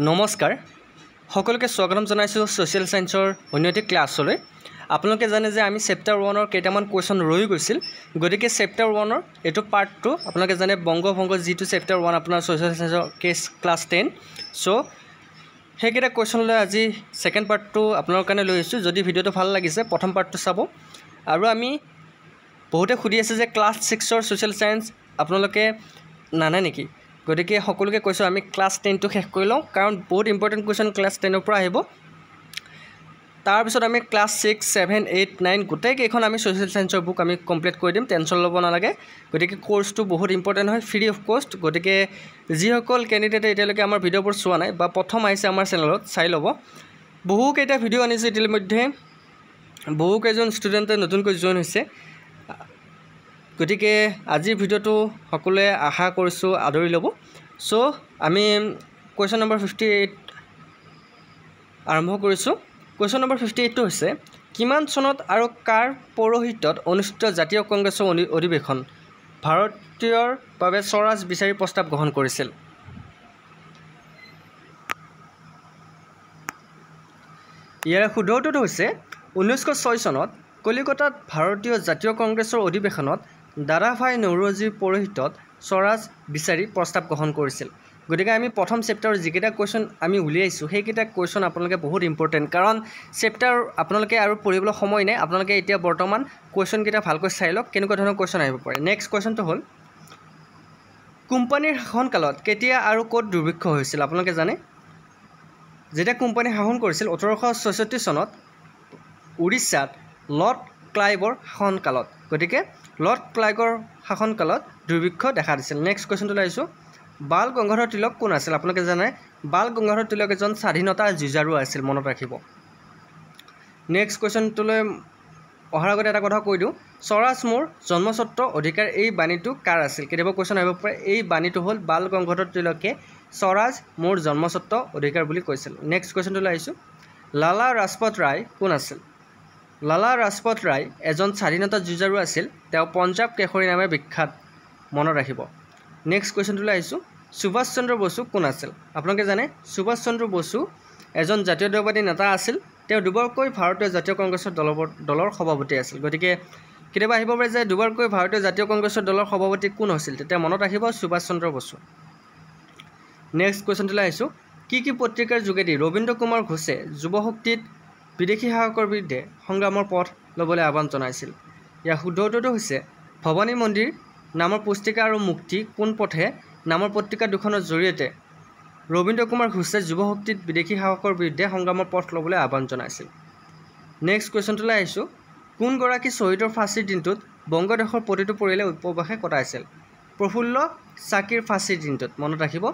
নমস্কাৰ সকলোকে স্বাগতম জনাইছো সোশ্যাল সায়েন্সৰ অন্যটি ক্লাছলৈ আপোনালোকে জানে যে আমি চেপ্টাৰ 1 ৰ কেইটামান কোৱেশ্চন ৰৈ গৈছিল গতিকে চেপ্টাৰ 1 ৰ এটো পাৰ্ট 2 আপোনালোকে জানে বংগভংগ জিটো চেপ্টাৰ 1 আপোনাৰ সোশ্যাল সায়েন্সৰ কেছ ক্লাছ 10 সো হেকেটা কোৱেশ্চন লৈ আজি সেকেন্ড পাৰ্টটো আপোনালোকৰ কাৰণে লৈ আহিছো যদি ভিডিওটো ভাল লাগিছে প্ৰথম পাৰ্টটো চাব আৰু আমি বহুতে খুদি আছে যে ক্লাছ 6 ৰ সোশ্যাল সায়েন্স আপোনালোকে নানা নেকি গতিকে সকলোকে কৈছো আমি ক্লাছ 10 টো শেষ কৰি লওঁ কাৰণ বহুত ইম্পৰ্টেন্ট কোৱেশ্চন ক্লাছ 10 ৰ পৰা আহিব তাৰ পিছত আমি ক্লাছ 6 7 8 9 গোটেই কেইখন আমি সোশ্যাল সায়েন্সৰ বুক আমি কমপ্লিট কৰি দিম টেনচন ল'ব নালাগে গতিকে কোৰ্সটো বহুত ইম্পৰ্টেন্ট হয় ফ্ৰী অফ কষ্ট গতিকে যি সকল ক্যান্ডিডেটে এতিয়ালৈকে আমাৰ ভিডিওবোৰ চোৱা নাই বা প্ৰথম আহিছে আমাৰ চেনেলত চাই ল'ব বহু কেইটা ভিডিও আনিছে ইতিমধ্যে বহু কেইজন ষ্টুডেণ্টে নতুনকৈ জয়েন হৈছে গতিকে আজি ভিডিওটো সকলোৱে আশা কৰিছো আদৰি ল'ব সো আমি কোৱেশ্চন নম্বৰ 58 আৰম্ভ কৰিছো কোৱেশ্চন নম্বৰ 58 টো হৈছে কিমান চনত আৰু কাৰ পৌৰোহিত্যত অনুষ্ঠিত জাতীয় কংগ্ৰেছৰ অধিৱেশন ভাৰতীয়ৰ বাবে স্বৰাজ বিচাৰি প্ৰস্তাৱ গ্ৰহণ কৰিছিল ইয়াৰ শুদ্ধটো হৈছে 1906 চনত কলিকতাত ভাৰতীয় জাতীয় কংগ্ৰেছৰ অধিৱেশনত দাদাভাই নৌৰোজীৰ পৌৰোহিত্যত স্বৰাজ বিচাৰি প্ৰস্তাৱ গ্ৰহণ কৰিছিল গতিকে আমি প্ৰথম চেপ্টাৰৰ যিকেইটা কোৱেশ্চন আমি উলিয়াইছো সেইকেইটা কোৱেশ্চন আপোনালোকে বহুত ইম্পৰ্টেন্ট কাৰণ চেপ্টাৰ আপোনালোকে আৰু পঢ়িবলৈ সময় নাই আপোনালোকে এতিয়া বৰ্তমান কোৱেশ্চন কেইটা ভালকৈ চাই লওক কেনেকুৱা ধৰণৰ কোৱেশ্চন আহিব পাৰে নেক্সট কোৱেশ্চনটো হ'ল কোম্পানীৰ শাসনকালত কেতিয়া আৰু ক'ত দুৰ্ভিক্ষ হৈছিল আপোনালোকে জানে যেতিয়া কোম্পানী শাসন কৰিছিল 1866 চনত উৰিষ্যাত লৰ্ড ক্লাইভৰ শাসনকালত গতিকে লৰ্ড ক্লাইভৰ শাসনকালত দুৰ্ভিক্ষ দেখা দিছিল নেক্সট কোৱেশ্চনটো লাইছো বাল গংগাধৰ তিলক কোন আছিল আপোনালোকে জানে বাল গংগাধৰ তিলক এজন স্বাধীনতা যুঁজাৰু আছিল মনত ৰাখিব নেক্সট কোৱেশ্চনটোলৈ অহাৰ আগতে এটা কথা কৈ দিও স্বৰাজ মোৰ জন্মস্বত্ব অধিকাৰ এই বাণীটো কাৰ আছিল কেতিয়াবা কোৱেশ্চন আহিব পাৰে এই বাণীটো হ'ল বাল গংগাধৰ তিলকে স্বৰাজ মোৰ জন্মস্বত্ব অধিকাৰ বুলি কৈছিল নেক্সট কোৱেশ্চনটো লাইছো লালা ৰাজপথ ৰায় কোন আছিল লালা ৰাজপথ ৰায় এজন স্বাধীনতা যুঁজাৰু আছিল তেওঁ পঞ্জাব কেশৰী নামে বিখ্যাত মনত ৰাখিব নেক্সট কোৱেশ্চনটো লাইছো সুভাষ চন্দ্ৰ বসু কোন আছিল আপোনালোকে জানে সুভাষ চন্দ্ৰ বসু এজন জাতীয়তাবাদী নেতা আছিল তেওঁ দুবাৰকৈ ভাৰতীয় জাতীয় কংগ্ৰেছৰ দলৰ সভাপতি আছিল গতিকে কেতিয়াবা আহিব পাৰে যে দুবাৰকৈ ভাৰতীয় জাতীয় কংগ্ৰেছৰ দলৰ সভাপতি কোন হৈছিল তেতিয়া মনত ৰাখিব সুভাষ চন্দ্ৰ বসু নেক্সট কোৱেশ্চনটো লাইছো কি পত্ৰিকাৰ যোগেদি ৰবীন্দ্ৰ কুমাৰ ঘোষে যুৱশক্তিত বিদেশী শাসকৰ বিৰুদ্ধে সংগ্ৰামৰ পথ ল'বলৈ আহ্বান জনাইছিল ইয়াৰ শুদ্ধটো হৈছে ভৱানী মন্দিৰ নামৰ পুস্তিকা আৰু মুক্তি কোন পথে নামৰ পত্ৰিকা দুখনৰ জৰিয়তে ৰবীন্দ্ৰ কুমাৰ ঘোষে যুৱশক্তিত বিদেশী শাসকৰ বিৰুদ্ধে সংগ্ৰামৰ পথ ল'বলৈ আহ্বান জনাইছিল নেক্সট কোৱেশ্চনটো লাইছো কোন গৰাকী শহীদৰ ফাঁচীৰ দিনটোত বংগদেশৰ প্ৰতিটো পৰিয়ালে উপবাসে কটাইছিল প্ৰফুল্ল চাকিৰ ফাঁচীৰ দিনটোত মনত ৰাখিব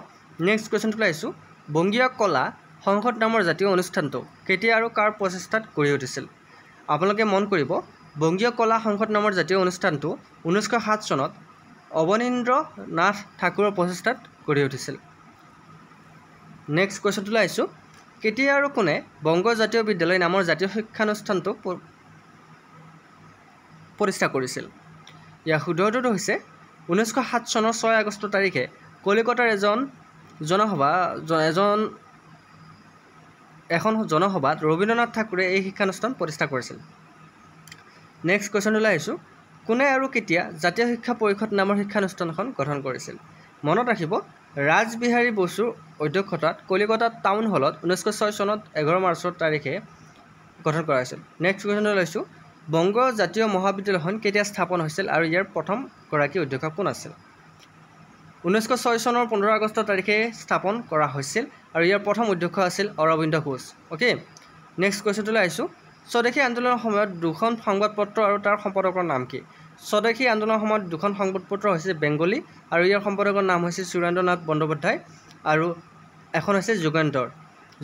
নেক্সট কোৱেশ্চনটো লাইছো বংগীয় কলা সংসদ নামৰ জাতীয় অনুষ্ঠানটো কেতিয়া আৰু কাৰ প্ৰচেষ্টাত গঢ়ি উঠিছিল আপোনালোকে মন কৰিব বংগীয় কলা সংসদ নামৰ জাতীয় অনুষ্ঠানটো 1907 চনত অৱনীন্দ্ৰ নাথ ঠাকুৰৰ প্ৰচেষ্টাত গঢ়ি উঠিছিল নেক্সট কোৱেশ্চনটো লাইছো কেতিয়া আৰু কোনে বংগ জাতীয় বিদ্যালয় নামৰ জাতীয় শিক্ষানুষ্ঠানটো প্ৰতিষ্ঠা কৰিছিল ইয়াৰ শুদ্ধটো হৈছে 1907 চনৰ 6 আগষ্ট তাৰিখে কলিকতাৰ এখন জনসভাত ৰবীন্দ্ৰনাথ ঠাকুৰে এই শিক্ষানুষ্ঠান প্ৰতিষ্ঠা কৰিছিল নেক্সট কোৱেশ্চনটো লাইছো কোনে আৰু কেতিয়া জাতীয় শিক্ষা পৰিষদ নামৰ শিক্ষানুষ্ঠানখন গঠন কৰিছিল মনত ৰাখিব ৰাজবিহাৰী বসুৰ অধ্যক্ষতাত কলিকতা টাউন হলত 1906 চনত 11 মাৰ্চৰ তাৰিখে গঠন কৰা হৈছিল নেক্সট কোৱেশ্চনটো লাইছো বংগ জাতীয় মহাবিদ্যালয়খন কেতিয়া স্থাপন হৈছিল আৰু ইয়াৰ প্ৰথম গৰাকী অধ্যক্ষ কোন আছিল 1906 চনৰ 15 আগষ্ট তাৰিখে স্থাপন কৰা হৈছিল আৰু ইয়াৰ প্ৰথম অধ্যক্ষ আছিল অৰবিন্দ ঘোষ ওকে নেক্সট কোৱেশ্চনটো লাইছো স্বদেশী আন্দোলনৰ সময়ত দুখন সংবাদপত্ৰ আৰু তাৰ সম্পাদকৰ নাম কি স্বদেশী আন্দোলনৰ সময়ত দুখন সংবাদপত্ৰ হৈছে বেংগলী আৰু ইয়াৰ সম্পাদকৰ নাম হৈছে সুৰেন্দ্ৰনাথ বন্দ্যোপাধ্যায় আৰু এখন হৈছে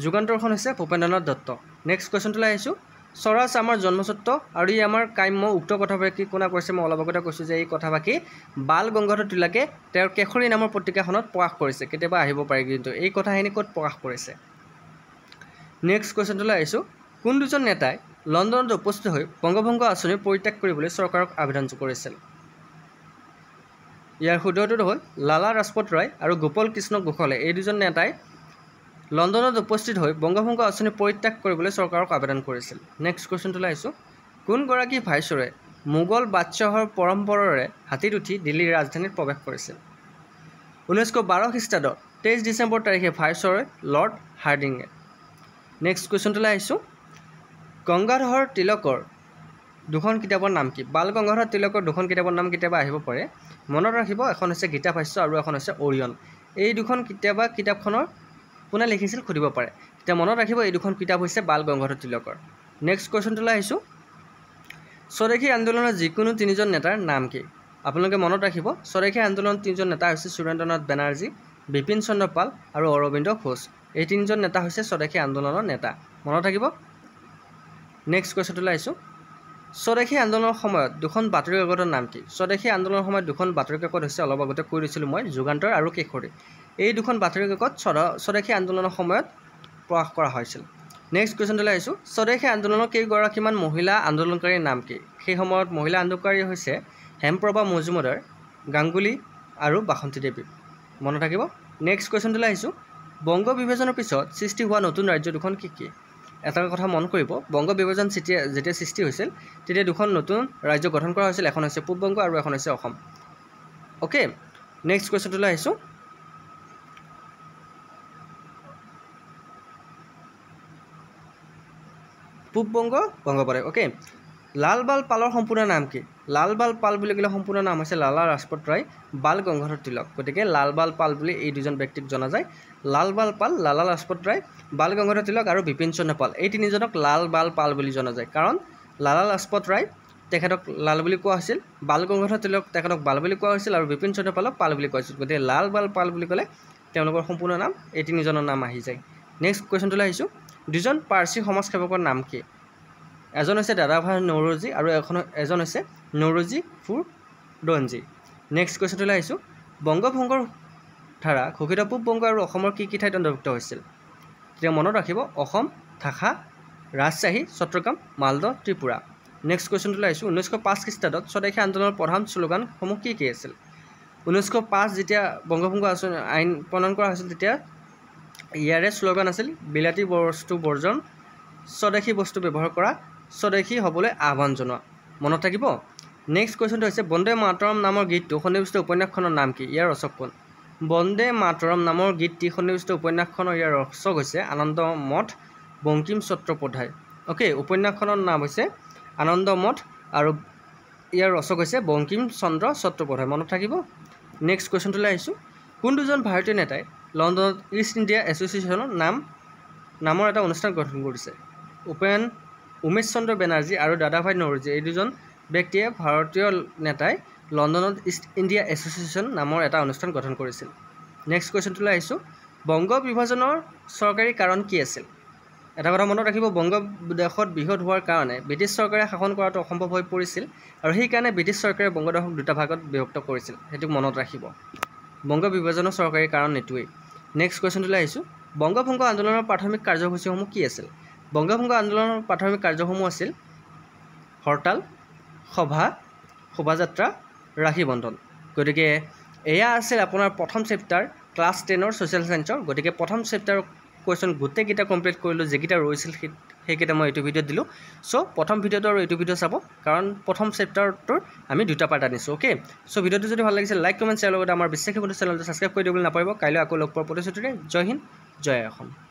যুগান্তৰখন হৈছে ভূপেন্দ্ৰনাথ দত্ত নেক্সট কোৱেশ্চনটো লাইছো স্বৰাজ আমাৰ জন্মস্বত্ব আৰু ই আমাৰ কাম্য উক্ত কথাভাকি কোনা কৈছে মই অলপ আগতে কৈছো যে এই কথাভাকি বাল গংগাধৰ তিলকে তেওঁৰ কেশৰী নামৰ পত্ৰিকাখনত প্ৰকাশ কৰিছে কেতিয়াবা আহিব পাৰে কিন্তু এই কথাখিনি ক'ত প্ৰকাশ কৰিছে নেক্সট কোৱেশ্চনটো লাইছো কোন দুজন নেতাই লণ্ডনত উপস্থিত হৈ বংগভংগ আঁচনি পৰিত্যাগ কৰিবলৈ চৰকাৰক আবেদন কৰিছিল ইয়াৰ শুদ্ধটো হ'ল লালা ৰাজপথ ৰায় আৰু গোপাল কৃষ্ণ গোখলে এই দুজন নেতাই লণ্ডনত উপস্থিত হৈ বংগভংগ আঁচনি পৰিত্যাগ কৰিবলৈ চৰকাৰক আবেদন কৰিছিল। নেক্সট কুৱেশ্যনটোলৈ আহিছোঁ। কোনগৰাকী ভাইচৰে মোগল বাদশ্বাহৰ পৰম্পৰাৰে হাতীত উঠি দিল্লীৰ ৰাজধানীত প্ৰৱেশ কৰিছিল? 1912 খ্ৰীষ্টাব্দত 23 ডিচেম্বৰ তাৰিখে ভাইচৰয় লৰ্ড হাৰ্ডিঙে। নেক্সট কুৱেশ্যনটোলৈ আহিছোঁ। গংগাধৰ তিলকৰ দুখন কিতাপৰ নাম কি? বাল গংগাধৰ তিলকৰ দুখন কিতাপৰ নাম কেতিয়াবা আহিব পাৰে। মনত ৰাখিব, এখন হৈছে গীতা ভাষ্য আৰু এখন হৈছে অৰিয়ন। এই দুখন কিতাপখনৰ কোনে লিখিছিল সুধিব পাৰে। তেতিয়া মনত ৰাখিব, এই দুখন কিতাপ হৈছে বাল গংগাধৰ তিলকৰ। নেক্সট কুৱেশ্যনটোলৈ আহিছোঁ। স্বদেশী আন্দোলনৰ যিকোনো তিনিজন নেতাৰ নাম কি? আপোনালোকে মনত ৰাখিব, স্বদেশী আন্দোলনৰ তিনিজন নেতা হৈছে সুৰেন্দ্ৰনাথ বেনাৰ্জী, বিপিন চন্দ্ৰ পাল আৰু অৰবিন্দ ঘোষ। এই তিনিজন নেতা হৈছে স্বদেশী আন্দোলনৰ নেতা, মনত ৰাখিব। নেক্সট কুৱেশ্যনটোলৈ আহিছোঁ। স্বদেশী আন্দোলনৰ সময়ত দুখন বাতৰি কাকতৰ নাম কি? স্বদেশী আন্দোলনৰ সময়ত দুখন বাতৰি কাকত হৈছে, অলপ আগতে কৈ দিছিলোঁ মই, যুগান্তৰ আৰু কেশৰী। এই দুখন বাতৰি কাকত স্বদেশী আন্দোলনৰ সময়ত প্ৰকাশ কৰা হৈছিল। নেক্সট কুৱেশ্যনটোলৈ আহিছোঁ। স্বদেশী আন্দোলনৰ কেইগৰাকীমান মহিলা আন্দোলনকাৰীৰ নাম কি? সেই সময়ত মহিলা আন্দোলনকাৰী হৈছে হেমপ্ৰভা মজুমদাৰ, গাংগুলী আৰু বাসন্তী দেৱী, মনত থাকিব। নেক্সট কুৱেশ্যনটোলৈ আহিছোঁ। বংগ বিভাজনৰ পিছত সৃষ্টি হোৱা নতুন ৰাজ্য দুখন কি কি? এটা কথা মন কৰিব, বংগ বিভাজন যেতিয়া সৃষ্টি হৈছিল তেতিয়া দুখন নতুন ৰাজ্য গঠন কৰা হৈছিল, এখন হৈছে পূব বংগ আৰু এখন হৈছে অসম। অ'কে, নেক্সট কুৱেশ্যনটোলৈ আহিছোঁ। পূব বংগ বংগোপসাগৰ। অ'কে, লাল বাল পালৰ সম্পূৰ্ণ নাম কি? লাল বাল পাল বুলি ক'লে সম্পূৰ্ণ নাম হৈছে লালা ৰাজপথ ৰায়, বাল গংগাধৰ তিলক। গতিকে লাল বাল পাল বুলি এই দুজন ব্যক্তিক জনা যায়। লাল বাল পাল, লালা ৰাজপথ ৰায়, বাল গংগাধৰ তিলক আৰু বিপিন চন্দ্ৰ পাল, এই তিনিজনক লাল বাল পাল বুলি জনা যায়। কাৰণ লালা ৰাজপথ ৰায় তেখেতক লাল বুলি কোৱা হৈছিল, বাল গংগাধৰ তিলক তেখেতক বাল বুলি কোৱা হৈছিল আৰু বিপিন চন্দ্ৰ পালক পাল বুলি কোৱা হৈছিল। গতিকে লাল বাল পাল বুলি ক'লে তেওঁলোকৰ সম্পূৰ্ণ নাম এই তিনিজনৰ নাম আহি যায়। নেক্সট কুৱেশ্যনটোলৈ আহিছোঁ। দুজন পাৰ্চী সমাজসেৱকৰ নাম কি? এজন হৈছে দাদাভাই নৌৰোজী আৰু এজন হৈছে নৌৰোজী ফুৰদঞ্জী। নেক্সট কুৱেশ্যনটোলৈ আহিছোঁ। বংগভংগৰ ধাৰা ঘোষিত পূব বংগ আৰু অসমৰ কি কি ঠাইত অন্তৰ্ভুক্ত হৈছিল? তেতিয়া মনত ৰাখিব, অসম, ঢাকা, ৰাজশ্বাহী, চট্টগ্ৰাম, মালদহ, ত্ৰিপুৰা। নেক্সট কুৱেশ্যনটোলৈ আহিছোঁ। 1905 খ্ৰীষ্টাব্দত স্বদেশী আন্দোলনৰ প্ৰধান শ্লোগানসমূহ কি কি আছিল? 1905 যেতিয়া বংগভংগ আইন প্ৰণয়ন কৰা হৈছিল তেতিয়া ইয়াৰে শ্লোগান আছিল বিলাতী বস্তু বৰ্জন, স্বদেশী বস্তু ব্যৱহাৰ কৰা, স্বদেশী হ'বলৈ আহ্বান জনোৱা, মনত থাকিব। নেক্সট কুৱেশ্যনটো হৈছে বন্দে মাতৰম নামৰ গীতটো সন্নিৱিষ্ট উপন্যাসখনৰ নাম কি? ইয়াৰ ৰচক কোন? বন্দে মাতৰম নামৰ গীতটি সন্নিৱিষ্ট উপন্যাসখনৰ ইয়াৰ ৰচক হৈছে আনন্দমঠ বংকিম চট্টোপাধ্যায়। অ'কে, উপন্যাসখনৰ নাম হৈছে আনন্দমঠ আৰু ইয়াৰ ৰচক হৈছে বংকিম চন্দ্ৰ চট্টোপাধ্যায়, মনত থাকিব। নেক্সট কুৱেশ্যনটোলৈ আহিছোঁ। কোন দুজন ভাৰতীয় নেতাই লণ্ডনত ইষ্ট ইণ্ডিয়া এছ'চিয়েশ্যনৰ নামৰ এটা অনুষ্ঠান গঠন কৰিছে? উমেশ চন্দ্ৰ বেনাৰ্জী আৰু দাদাভাই নৌৰোজী, এই দুজন ব্যক্তিয়ে ভাৰতীয় নেতাই লণ্ডনত ইষ্ট ইণ্ডিয়া এছ'চিয়েশ্যন নামৰ এটা অনুষ্ঠান গঠন কৰিছিল। নেক্সট কুৱেশ্যনটোলৈ আহিছোঁ। বংগ বিভাজনৰ চৰকাৰী কাৰণ কি আছিল? এটা কথা মনত ৰাখিব, বংগ দেশত বৃহৎ হোৱাৰ কাৰণে ব্ৰিটিছ চৰকাৰে শাসন কৰাটো অসম্ভৱ হৈ পৰিছিল আৰু সেইকাৰণে ব্ৰিটিছ চৰকাৰে বংগদেশক দুটা ভাগত বিভক্ত কৰিছিল। সেইটো মনত ৰাখিব, বংগ বিভাজনৰ চৰকাৰী কাৰণ এইটোৱেই। নেক্সট কুৱেশ্যনটোলৈ আহিছোঁ। বংগভংগ আন্দোলনৰ প্ৰাথমিক কাৰ্যসূচীসমূহ কি আছিল? বংগভংগ আন্দোলনৰ প্ৰাথমিক কাৰ্যসমূহ আছিল হৰতাল, সভা, শোভাযাত্ৰা, ৰাখী বন্ধন। গতিকে এয়া আছিল আপোনাৰ প্ৰথম চেপ্টাৰ ক্লাছ 10ৰ ছ'চিয়েল ছায়েন্সৰ। গতিকে প্ৰথম চেপ্টাৰৰ কুৱেশ্যন গোটেইকেইটা কমপ্লিট কৰিলোঁ, যিকেইটা ৰৈছিল সেইকেইটা মই এইটো ভিডিঅ'ত দিলোঁ। চ' প্ৰথম ভিডিঅ'টো আৰু এইটো ভিডিঅ' চাব, কাৰণ প্ৰথম চেপ্টাৰটোৰ আমি দুটা পাৰ্ট আনিছোঁ। অ'কে, চ' ভিডিঅ'টো যদি ভাল লাগিছে লাইক কমেণ্ট শ্বেয়াৰ লগতে আমাৰ বিশ্বাসী বন্ধু চেনেলটো ছাবস্ক্ৰাইব কৰি দিবলৈ নাপাহৰিব। কাইলৈ আকৌ লগ পোৱাৰ প্ৰতিশ্ৰুতিৰে জয় হিন্দ, জয় অসম।